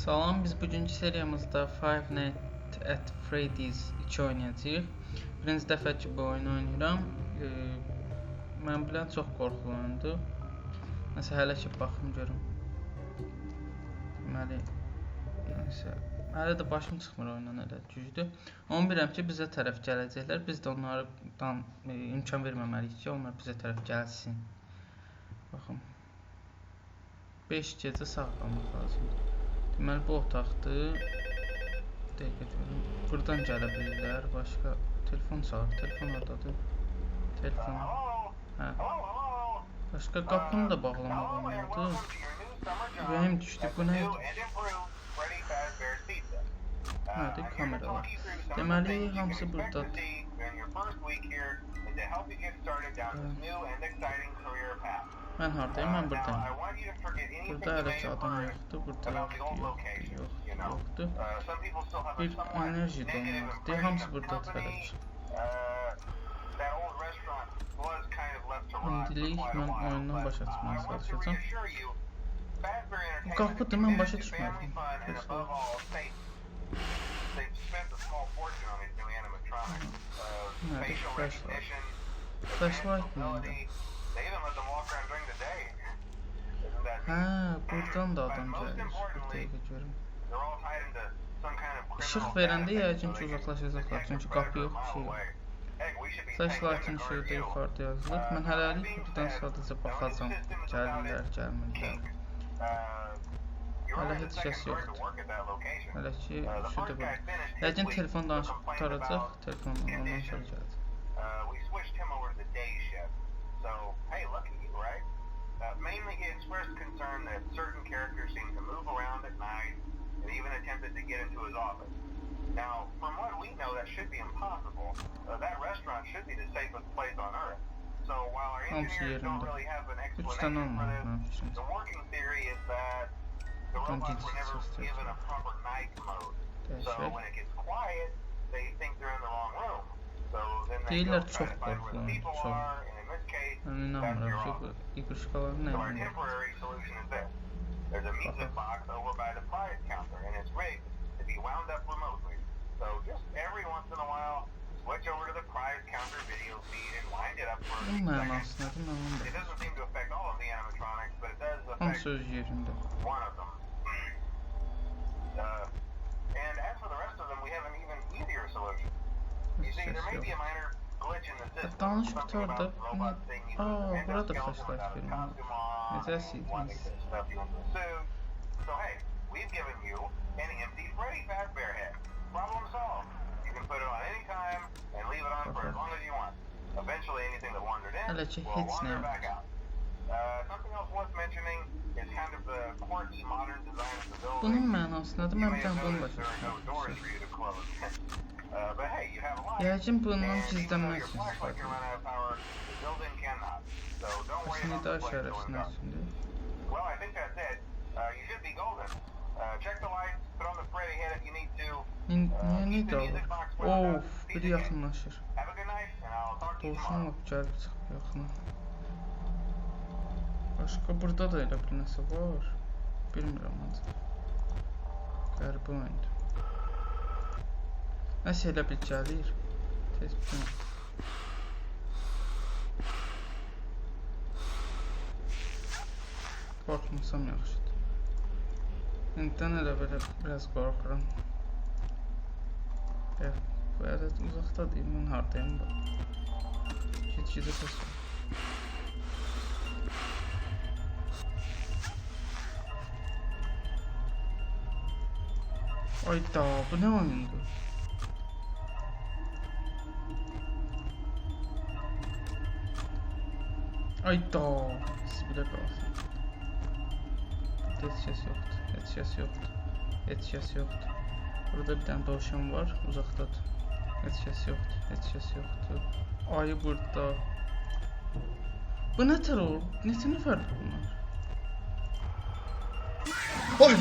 Salam, biz bugünkü seriyamızda Five Nights at Freddys 2 oynayacağıq. Birinci dəfə ki bu oyunu oynayıram. Mən bilən çox qorxulu oyundur. Nəsə hələ ki baxım görüm. Deməli, hələ də başım çıxmır oyundan, elə güclüdür. Onu bilirəm ki bizə tərəf gələcəklər. Biz də onlardan imkan verməməliyik ki onlar bizə tərəf gəlsin. Baxın. 5 gecə sağ qalmaq lazımdır. Deməli bu otaqdır. Dəqiqə görüm. Buradan gələ bilirlər. Başqa telefon çalır. Telefon oradadır. Telefon. Hə. Başqa qapını da bağlamaq olmalıdır. Ürəyim düşdü. Bu nə? Nədir? Kameralar. Deməli hamısı buradadır. Mən haradayım? Mən buradayım. Burada hələ ki adam yoxdur. Burada yoxdur. Bir enerji donmazdır. Hamısı buradadır hələ ki. İndilik mən oyundan başa çıxmaya çalışacağım. Bu qapıdır, mən başa düşmədim. Nədir? Flashlight. Flashlight mıydı? Hə, buradan da adam gəlir. Bir dəqiqə görüm. İşıq verəndə yəqin ki uzaqlaşacaqlar. Çünki qapı yox, bir şey yox. Flashlight'ın işığı da yuxarıda yazılıb. Mən hələlik buradan sadəcə baxacağım. Gəlirlər, gəlmirlər. Hələ heç kəs yoxdur. Hələ ki, şurada burada. Yəqin telefon danışıb qutaracaq. Telefonla ondan sonra gələcək. Mainly he expressed concern that certain characters seem to move around at night and even attempted to get into his office. Now, from what we know, that should be impossible. That restaurant should be the safest place on earth. So while our engineers don't really have an explanation for this, the working theory is that the robots were never given a proper night mode. So when it gets quiet, they think they're in the wrong room. So then they go try to find where the people are, and in this case, that's your office. So our temporary solution is this. There's a music box over by the prize counter, and it's rigged to be wound up remotely. So just every once in a while, switch over to the prize counter video feed and wind it up for a few seconds. It doesn't seem to affect all of the animatronics, but it does affect one of them. And as for the rest of them, we have an even easier solution. You see, there may be a minor glitch in the system. Danış qutarda. Burada flashlight verim. Necəsiydiniz? So hey, we've given you an empty Freddy Fazbear head. Problem solved. You can put it on any time and leave it on for as long as you want. Eventually, anything that wandered in will wander back out. Something else worth mentioning is kind of the quirky modern design of the building. Bunun mənası nədir? Mən bir dənə bunu başa But hey, you have a light. Yəqin bundan gizlənmək üçün istifadə edir. Başını da şərəfsinə üçündür. Well, I think that's it. You should be golden. Check the lights, put on the Freddy head if you need to. Niyə qalır? Of, biri yaxınlaşır. Have a good night and I'll talk to you Doğuşun tomorrow. lap gəlib çıxıb yaxına. Başqa burada da elə bir nəsə var. Bilmirəm ancaq. Qəribə oyundur. Nəsə elə bir gəlir. Tez bütün. Qorxmasam yaxşıdır. İndidən elə belə biraz qorxuram. Bu ədəd uzaqda deyim, mən haradayım da. Git-gidə səs var. Ayda, bu nə oyundur? Ayda, siz bilə qalsın. Heç kəs yoxdur, heç kəs yoxdur, heç kəs yoxdur. Burada bir dənə dovşan var, uzaqdadır. Heç kəs yoxdur, heç kəs yoxdur. Ayı burada. Bu nə tər olur? Neçə nəfərdir bunlar? Ay!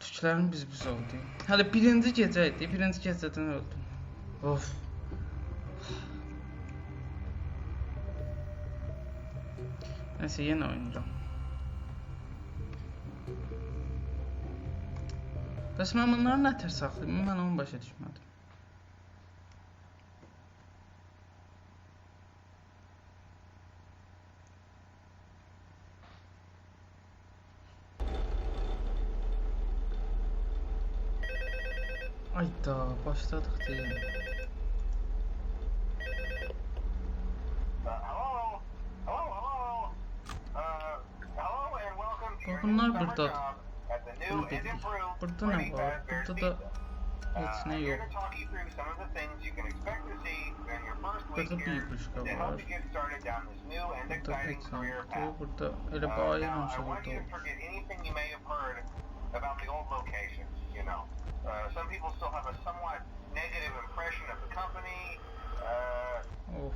Tüklərim biz oldu. Hələ birinci gecə idi, birinci gecədən öldüm. Of. Neyse yine oynayacağım. Bəs mən bunları nə tər saxlayayım? Mən onu başa düşmədim. Ayda başladık deyim. Bunlar buradadır. Bunu dedik. Burada nə var? Burada da heç nə yox. Burada bir iquşka var. Burada heç nə yoxdur. Burada elə bir ayı hamısı burada olur. Some people still have a somewhat negative impression of the company.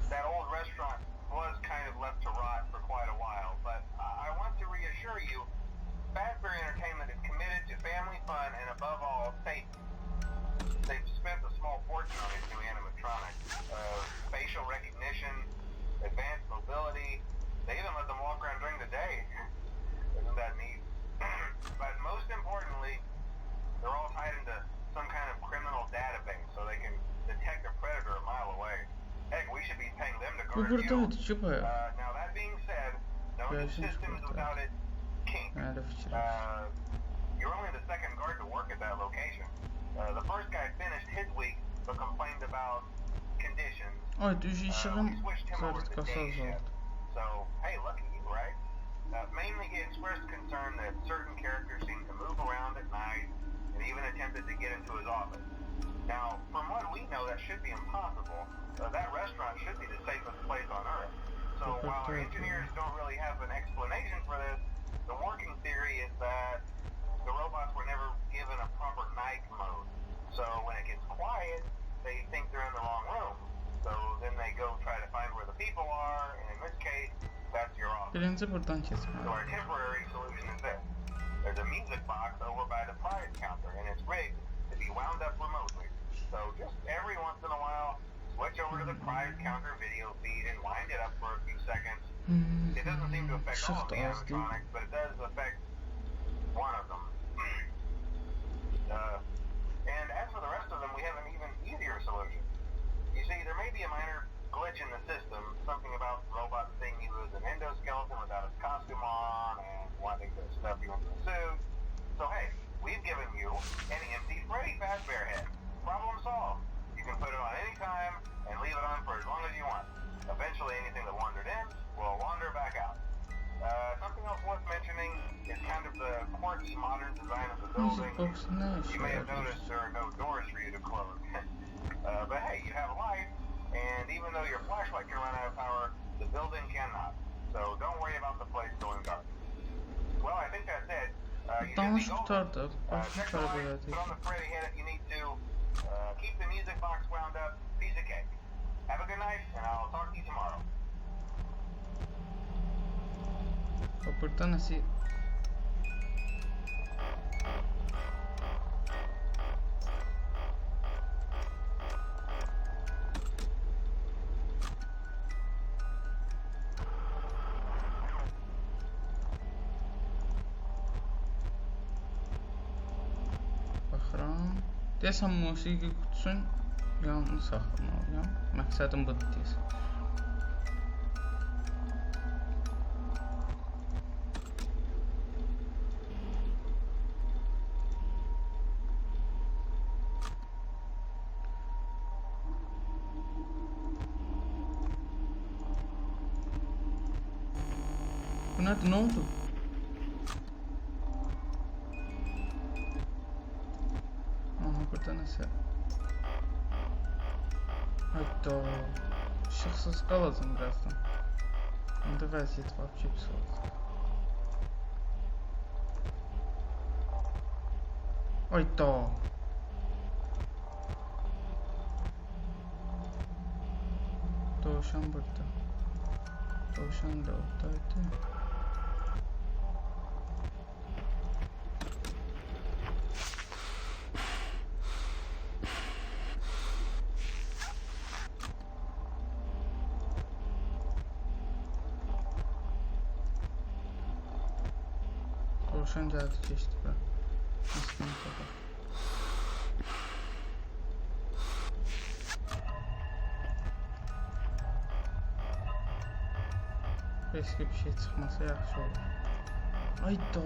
That old restaurant was kind of left to rot for quite a while, but I want to reassure you, Fazbear Entertainment is committed to family fun and above all, safety. They've spent a small fortune on these new animatronics. Facial recognition, advanced mobility, they even let them walk around during the day. Isn't that neat? But most importantly, they're all tied into some kind of criminal database so they can detect a predator a mile away. Heck, we should be paying them to guard you. Now that being said, no new systems without it kink. You're only the second guard to work at that location. The first guy finished his week but complained about conditions. We switched him over to the day shift. So, hey, lucky you, right? Mainly he expressed concern that certain characters seem to move around at night and even attempted to get into his office. Now, from what we know, that should be impossible. That restaurant should be the safest place on Earth. So while our engineers don't really have an explanation for this, the working theory is that the robots were never given a proper night mode. So when it gets quiet, they think they're in the wrong room. So then they go try to find where the people are, and in this case, that's your office. So our temporary solution is this. There's a music box over by the prize counter, and it's rigged to be wound up remotely. So just every once in a while, switch over to the prize counter video feed and wind it up for a few seconds. It doesn't seem to affect all of the animatronics, but it does affect one of them. And as for the rest of them, we have an even easier solution. You see, there may be a minor glitch in the system, something about robots seeing you as an endoskeleton without its costume on and wanting to stuff you into a suit. So hey, we've given you an empty Freddy Fazbear head. Problem solved. You can put it on any time and leave it on for as long as you want. Eventually anything that wandered in will wander back out. Something else worth mentioning is kind of the quartz modern design of the building. You may have noticed there are no doors for you to close. But hey, you have a light, and even though your flashlight can run out of power, the building cannot. So don't worry about the place going dark. Well, I think that's it. You should be golden. Check the light, put on the Freddy head if you need to. Keep the music box wound up. Piece of cake. Have a good night, and I'll talk to you tomorrow. Burada nasıl? Baxıram. Deyəsən musiqi qutusun yanını saxlamalıyam. Məqsədim budur deyəsən. Bu nədir? Nə oldu? Aha, burada nəsə? Hayda. İşıqsız qalacam birazdan. İndi vəziyyət vəbki pis olacaq. Hayda. Dovşan burada. Dovşan da oradaydı. Dovşan gəldi, keçdi bura. İstintə bax. Keşke bir şey çıxmasa yaxşı olur. Ayda.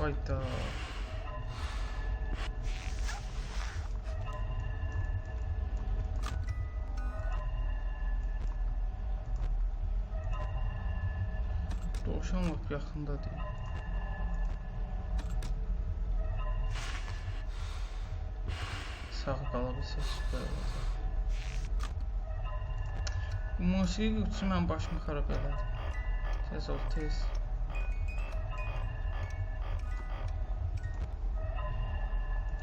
Ayda. Dovşan lap yaxında deyil. Sağ qala bilsə süper olacaq. Bu musiqi qutusu mən başımı xarab elədi. Tez ol, tez.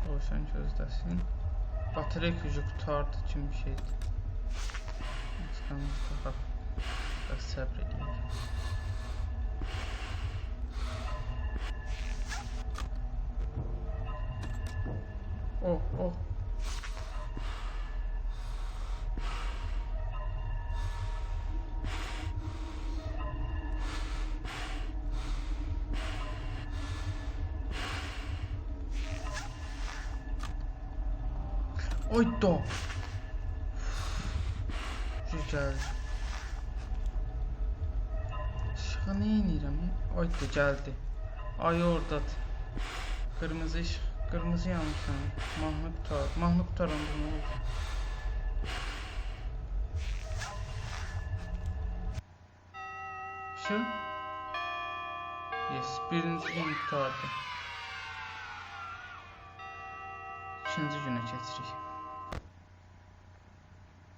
Dovşan gözləsin. Batarya gücü qutardı kimi bir şeydir. Çıxanımız taxaq. Biraz səbr edeyim. Oh, oh. Oyda. Güzel. Işığa ne inirəm? Oyda gəldi. Ay oradadır. Qırmızı ışıq. Qırmızı yanırsan. Mahnı qutar. Mahnı qutaranda nə oldu? Şu. Yes. Birinci gün qutardı. İkinci günə keçirik.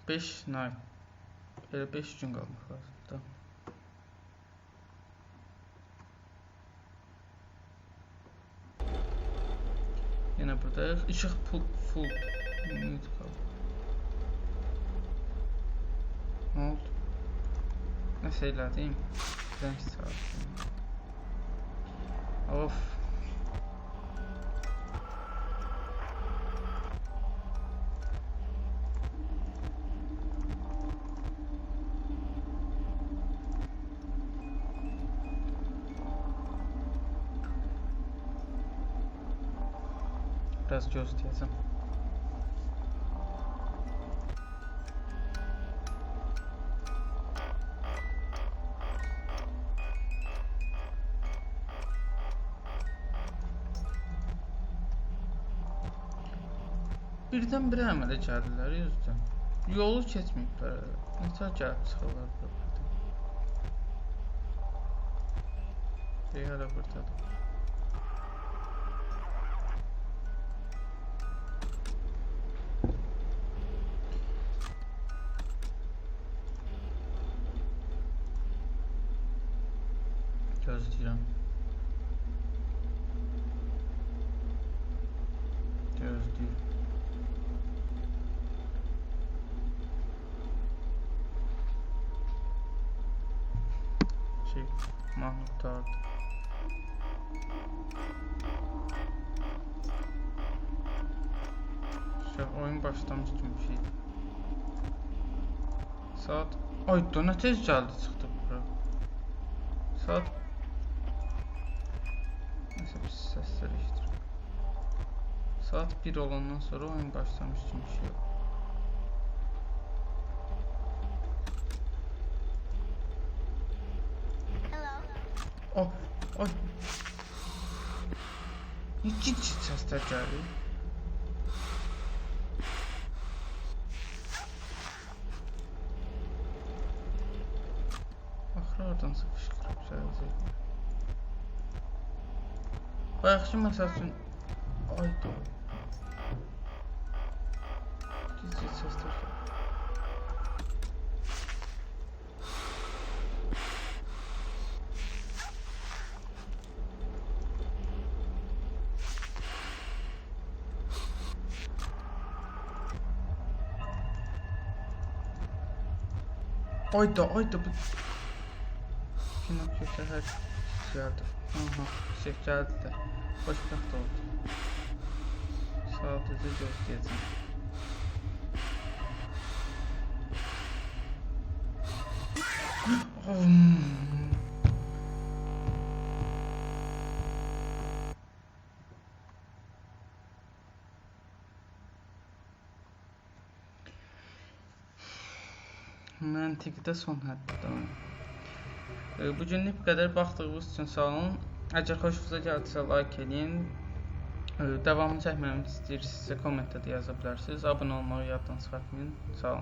5 night. Elə 5 gün qalmaq lazımdır. Yine buradayıq. İşıq full. Minut qaldı. Nə oldu? Nəsə elədim. Zəng çaldım. Of. Biraz gözləyəcəm. Birdən-birə əmələ gəldilər yüzdən. Yolu keçməyiblər. Nətər gəlib çıxırlar burada. Hələ buradadır. Gözləyirəm. Gözləyirəm. Mahnı qutardı. Oyun başlamış kimi bir şeydir. Saat... Ay, dona tez gəldi çıxdı bura. Saat... Nəsə pis səslər eşidir. Saat 1 olandan sonra oyun başlamış kimi bir şey yok. Oh, ay. Necə səslər gəlir? Axırı oradan sıxışqırıb gələcək. Bayaqçı məsəl üçün... Ayda. Gizli səslər gəlir. Ayda bu kino kötü hər gəldi. Aha, şey gəldi də. Xoşbəxt oldu. Sadəcə gözləyəcəm. Məntiqdə son həddə. Bugünlük bu qədər. Baxdığınız üçün sağ olun. Əgər xoşunuza gəldisə like edin. Davamını çəkməyimi istəyirsinizsə kommentdə yaza bilərsiniz. Abunə olmağı yaddan çıxartmayın. Sağ olun.